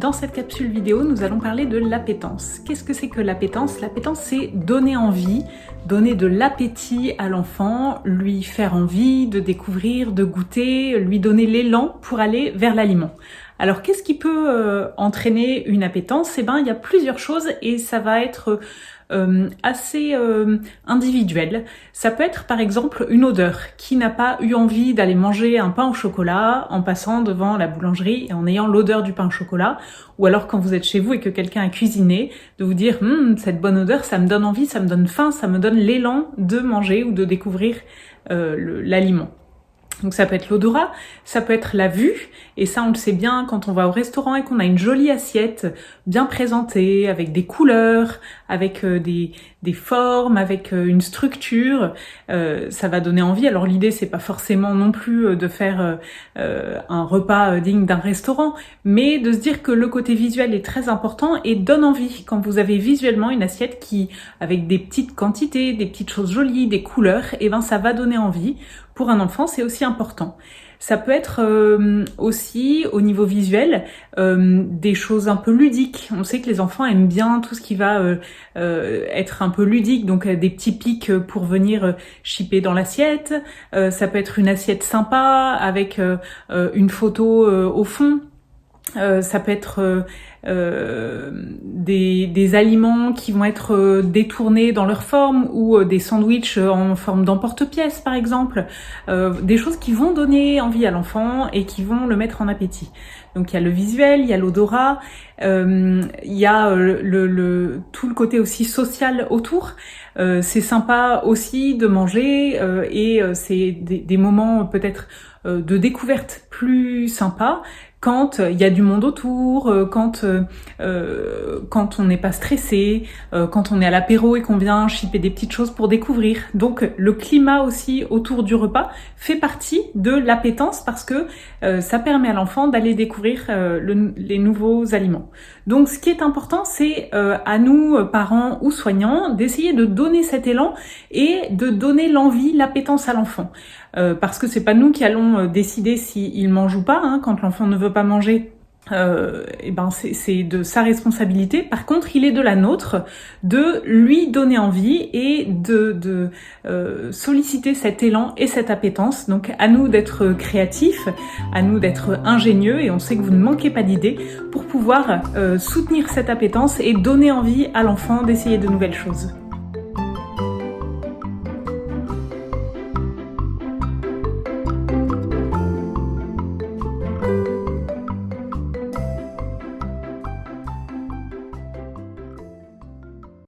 Dans cette capsule vidéo, nous allons parler de l'appétence. Qu'est-ce que c'est que l'appétence? L'appétence, c'est donner envie, donner de l'appétit à l'enfant, lui faire envie de découvrir, de goûter, lui donner l'élan pour aller vers l'aliment. Alors, qu'est-ce qui peut entraîner une appétence? Eh ben, il y a plusieurs choses et ça va être assez individuel. Ça peut être par exemple une odeur. Qui n'a pas eu envie d'aller manger un pain au chocolat en passant devant la boulangerie et en ayant l'odeur du pain au chocolat? Ou alors quand vous êtes chez vous et que quelqu'un a cuisiné, de vous dire cette bonne odeur, ça me donne envie, ça me donne faim, ça me donne l'élan de manger ou de découvrir l'aliment. Donc ça peut être l'odorat, ça peut être la vue, et ça on le sait bien quand on va au restaurant et qu'on a une jolie assiette bien présentée, avec des couleurs, avec des formes, avec une structure, ça va donner envie. Alors l'idée c'est pas forcément non plus de faire un repas digne d'un restaurant, mais de se dire que le côté visuel est très important et donne envie quand vous avez visuellement une assiette qui, avec des petites quantités, des petites choses jolies, des couleurs, et ben ça va donner envie. Pour un enfant, c'est aussi important. Ça peut être aussi, au niveau visuel, des choses un peu ludiques. On sait que les enfants aiment bien tout ce qui va être un peu ludique, donc des petits pics pour venir chipper dans l'assiette. Ça peut être une assiette sympa avec une photo au fond. Ça peut être des aliments qui vont être détournés dans leur forme ou des sandwichs en forme d'emporte-pièce par exemple, des choses qui vont donner envie à l'enfant et qui vont le mettre en appétit. Donc il y a le visuel, il y a l'odorat, il y a tout le côté aussi social autour. C'est sympa aussi de manger et c'est des moments peut-être de découverte plus sympas quand il y a du monde autour, quand on n'est pas stressé, quand on est à l'apéro et qu'on vient chipper des petites choses pour découvrir. Donc le climat aussi autour du repas fait partie de l'appétence parce que ça permet à l'enfant d'aller découvrir les nouveaux aliments. Donc ce qui est important, c'est à nous, parents ou soignants, d'essayer de donner cet élan et de donner l'envie, l'appétence à l'enfant. Parce que c'est pas nous qui allons décider s'il mange ou pas, hein, quand l'enfant ne veut pas manger. Et ben c'est de sa responsabilité. Par contre, il est de la nôtre de lui donner envie et de solliciter cet élan et cette appétence. Donc à nous d'être créatifs, à nous d'être ingénieux, et on sait que vous ne manquez pas d'idées pour pouvoir soutenir cette appétence et donner envie à l'enfant d'essayer de nouvelles choses.